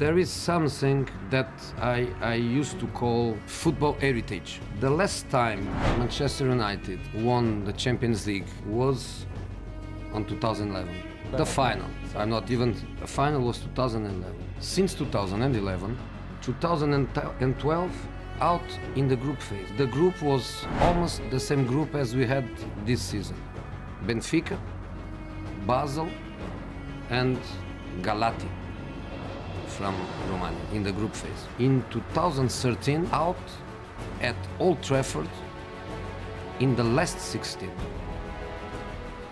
There is something that I used to call football heritage. The last time Manchester United won the Champions League was on 2011. The final, the final was 2011. Since 2011, 2012, out in the group phase. The group was almost the same group as we had this season. Benfica, Basel, and Galati from Romania in the group phase. In 2013, out at Old Trafford in the last 16.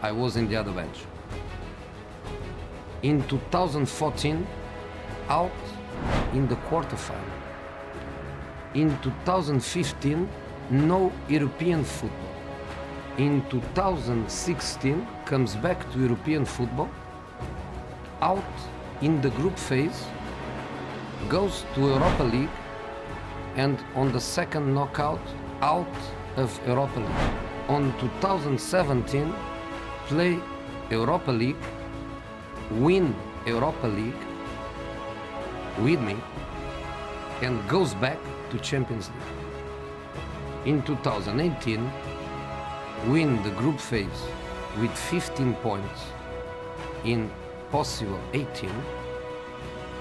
I was in the other bench. In 2014, out in the quarterfinal. In 2015, no European football. In 2016, comes back to European football, out in the group phase, goes to Europa League, and on the second knockout, out of Europa League. On 2017, play Europa League, win Europa League with me, and goes back to Champions League. In 2018, win the group phase with 15 points in possible 18,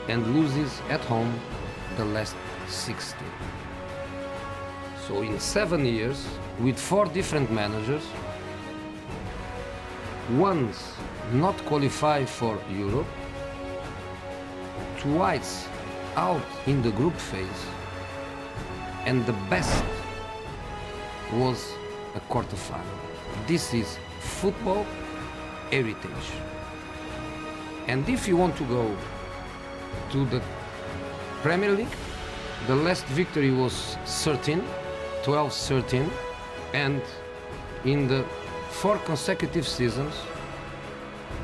and loses at home the last 16. So in 7 years, with 4 different managers, once not qualified for Europe, twice out in the group phase, and the best was a quarterfinal. This is football heritage. And if you want to go to the Premier League, the last victory was 12-13, and in the 4 consecutive seasons,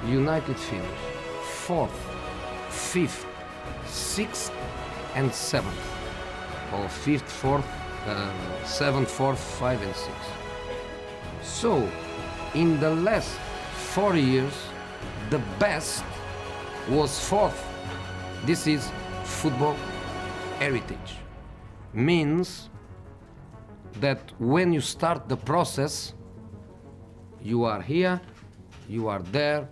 United finished 4th, 5th, 6th, and 7th, or 5th, 4th, 7th, 4th, 5, and 6. So, in the last 4 years, the best was 4th. This is football heritage. Means that when you start the process, you are here, you are there,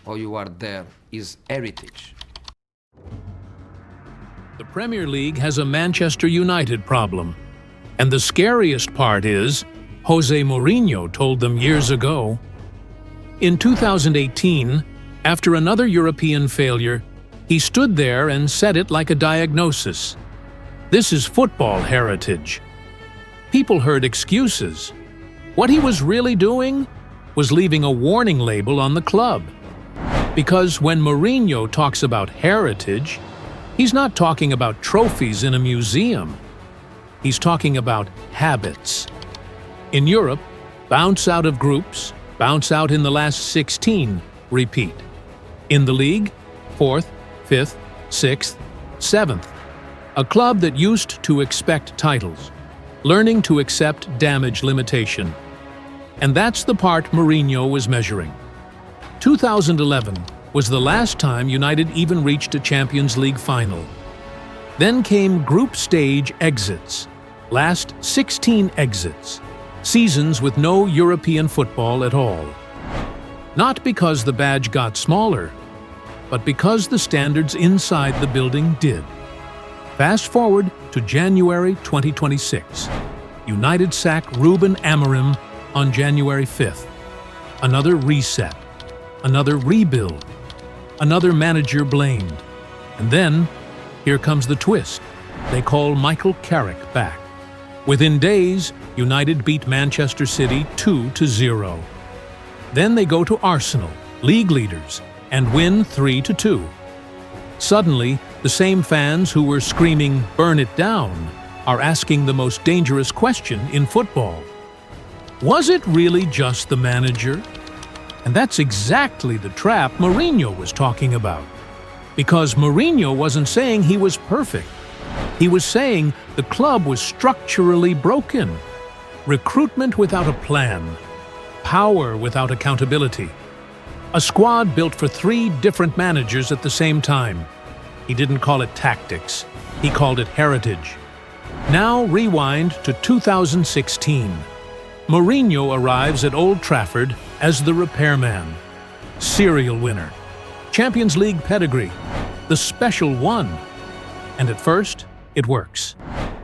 or you are there, is heritage. The Premier League has a Manchester United problem. And the scariest part is, José Mourinho told them years ago. In 2018, after another European failure, he stood there and said it like a diagnosis. This is football heritage. People heard excuses. What he was really doing was leaving a warning label on the club. Because when Mourinho talks about heritage, he's not talking about trophies in a museum. He's talking about habits. In Europe, bounce out of groups, bounce out in the last 16, repeat. In the league, 4th, 5th, 6th, 7th. A club that used to expect titles, learning to accept damage limitation. And that's the part Mourinho was measuring. 2011 was the last time United even reached a Champions League final. Then came group stage exits, last 16 exits, seasons with no European football at all. Not because the badge got smaller, but because the standards inside the building did. Fast forward to January 2026. United sack Ruben Amorim on January 5th. Another reset, another rebuild, another manager blamed. And then, here comes the twist. They call Michael Carrick back. Within days, United beat Manchester City 2-0. Then they go to Arsenal, league leaders, and win 3-2. Suddenly, the same fans who were screaming, "Burn it down," are asking the most dangerous question in football. Was it really just the manager? And that's exactly the trap Mourinho was talking about. Because Mourinho wasn't saying he was perfect. He was saying the club was structurally broken. Recruitment without a plan. Power without accountability. A squad built for 3 different managers at the same time. He didn't call it tactics. He called it heritage. Now rewind to 2016. Mourinho arrives at Old Trafford as the repairman. Serial winner. Champions League pedigree. The special one. And at first, it works.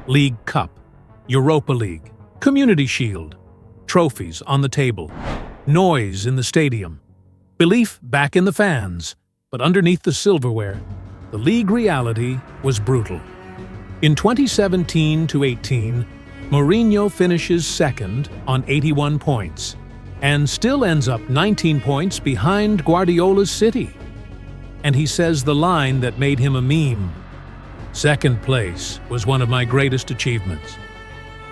League Cup. Europa League. Community Shield. Trophies on the table. Noise in the stadium. Belief back in the fans. But underneath the silverware, the league reality was brutal. In 2017-18, Mourinho finishes second on 81 points and still ends up 19 points behind Guardiola's City. And he says the line that made him a meme: "Second place was one of my greatest achievements."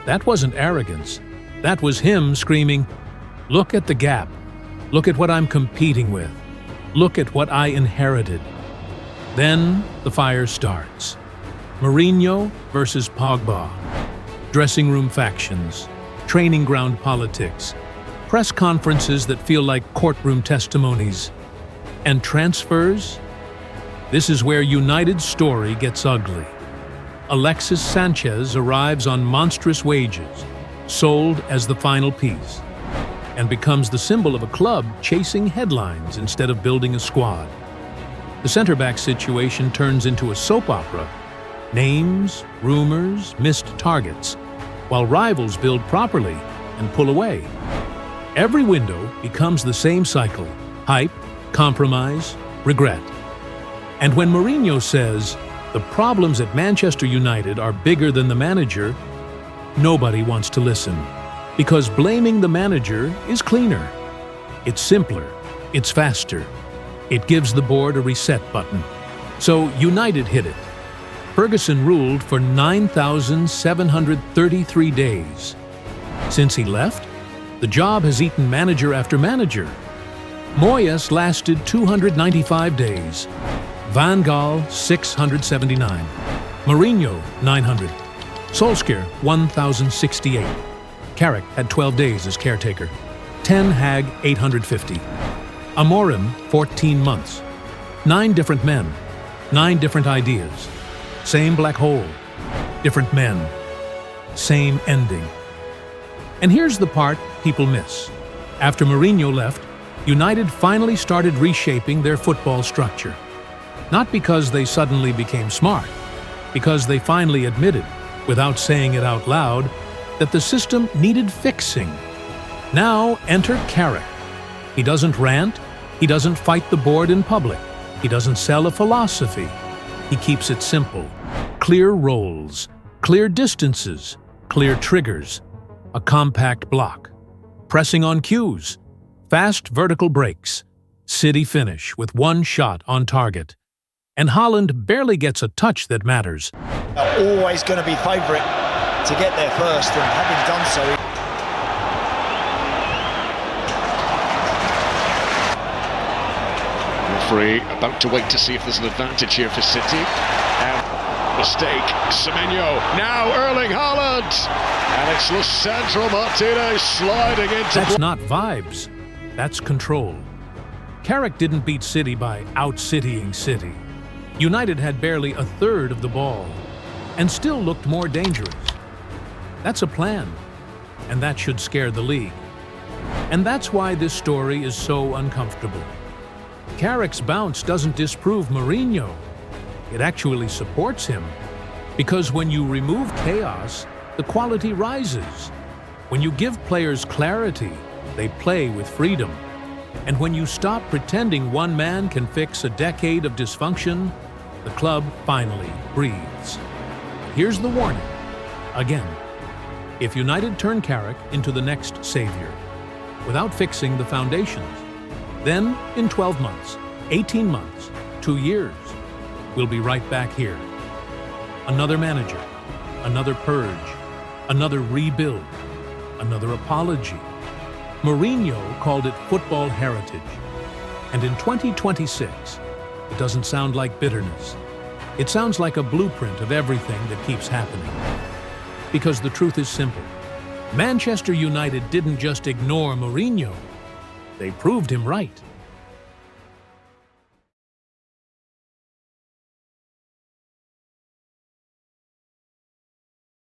That wasn't arrogance. That was him screaming, "Look at the gap. Look at what I'm competing with. Look at what I inherited." Then the fire starts. Mourinho versus Pogba. Dressing room factions, training ground politics, press conferences that feel like courtroom testimonies, and transfers. This is where United's story gets ugly. Alexis Sanchez arrives on monstrous wages, sold as the final piece, and becomes the symbol of a club chasing headlines instead of building a squad. The center-back situation turns into a soap opera. Names, rumors, missed targets, while rivals build properly and pull away. Every window becomes the same cycle: hype, compromise, regret. And when Mourinho says, "The problems at Manchester United are bigger than the manager," nobody wants to listen. Because blaming the manager is cleaner. It's simpler. It's faster. It gives the board a reset button. So United hit it. Ferguson ruled for 9,733 days. Since he left, the job has eaten manager after manager. Moyes lasted 295 days. Van Gaal, 679. Mourinho, 900. Solskjaer, 1,068. Carrick had 12 days as caretaker. Ten Hag, 850. Amorim, 14 months. 9 different men. 9 different ideas. Same black hole. Different men. Same ending. And here's the part people miss. After Mourinho left, United finally started reshaping their football structure. Not because they suddenly became smart, because they finally admitted, without saying it out loud, that the system needed fixing. Now enter Carrick. He doesn't rant, he doesn't fight the board in public, he doesn't sell a philosophy. He keeps it simple. Clear roles, clear distances, clear triggers, a compact block. Pressing on cues, fast vertical breaks, city finish with one shot on target. And Haaland barely gets a touch that matters. Always going to be favourite to get there first, and having done so... Referee about to wait to see if there's an advantage here for City. And mistake, Semenyo, now Erling Haaland! And it's Lisandro Martinez sliding into... That's not vibes, that's control. Carrick didn't beat City by out-citying City. United had barely a third of the ball, and still looked more dangerous. That's a plan, and that should scare the league. And that's why this story is so uncomfortable. Carrick's bounce doesn't disprove Mourinho. It actually supports him. Because when you remove chaos, the quality rises. When you give players clarity, they play with freedom. And when you stop pretending one man can fix a decade of dysfunction, the club finally breathes. Here's the warning. Again, if United turn Carrick into the next savior, without fixing the foundations, then in 12 months, 18 months, 2 years, we'll be right back here. Another manager, another purge, another rebuild, another apology. Mourinho called it football heritage. And in 2026, it doesn't sound like bitterness. It sounds like a blueprint of everything that keeps happening. Because the truth is simple. Manchester United didn't just ignore Mourinho. They proved him right.